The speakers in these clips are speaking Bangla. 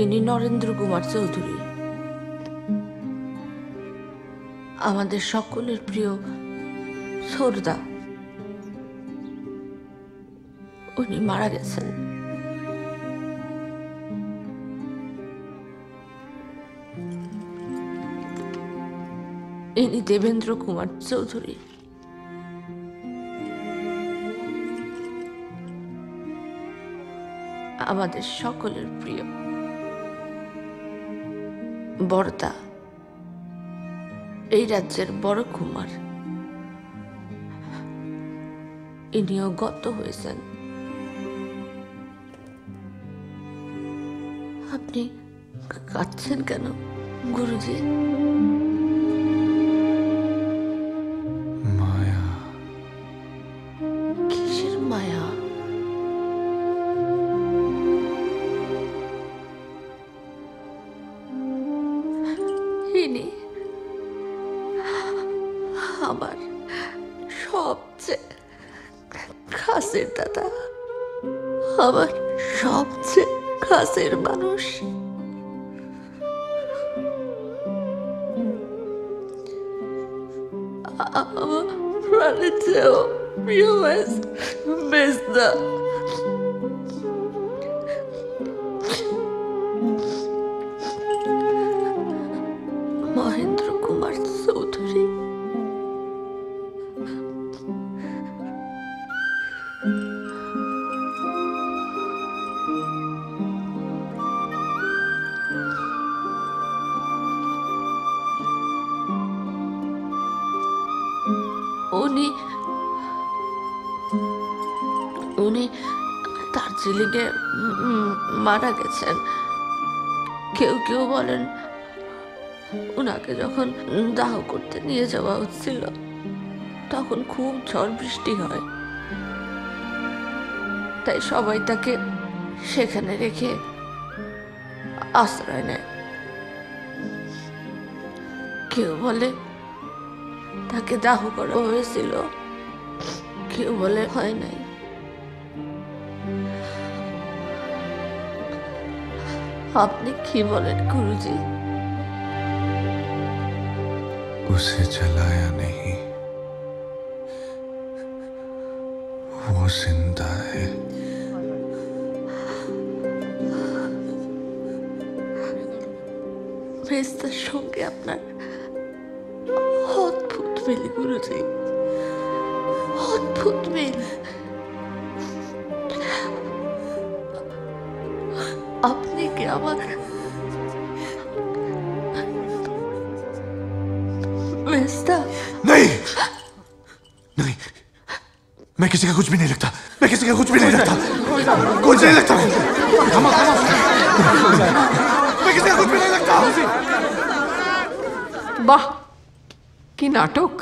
ইনি নরেন্দ্র কুমার চৌধুরী, আমাদের সকলের প্রিয় সর্দা। উনি মারা গেছেন। ইনি দেবেন্দ্র কুমার চৌধুরী। আমাদের সকলের প্রিয় বরদা, এই রাজ্যের বড় কুমার। ইনিও গত হয়েছেন। আপনি কাঁদছেন কেন গুরুজি? মায়া। কিসের মায়া? ইনি আমার সবচেয়ে কাছের দাদা, আমার সবচেয়ে কাছের মানুষ। আমার প্রাণের চেয়েও প্রিয় মেজদা। মহেন্দ্র কুমার চৌধুরী। উনি দার্জিলিংয়ে মারা গেছেন। কেউ কেউ বলেন উনাকে যখন দাহ করতে নিয়ে যাওয়া হচ্ছিল তখন খুব ঝড় বৃষ্টি হয়, তাই সবাই তাকে সেখানে রেখে আশ্রয় নেয়। কেউ বলে তাকে দাহ করা হয়েছিল, কেউ বলে হয় নাই। আপনি কি বলেন গুरुजी? उसे जलाया नहीं, वो जिंदा है। মেজদার সঙ্গে আপনার অদ্ভুত মিল গুরুজি, অদ্ভুত মিল। আপনি কি আমার मेजदा? नहीं नहीं, मैं किसी का कुछ भी नहीं लगता, मैं किसी का कुछ भी नहीं लगता, कुछ नहीं लगता मैं किसी का कुछ भी नहीं लगता। বাহ, কি নাটক!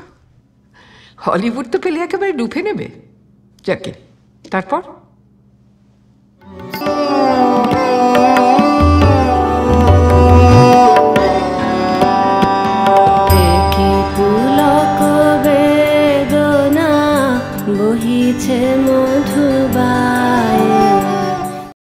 হলিউড তো পেলে একেবারে ডুবে নেবে। যাকে তারপর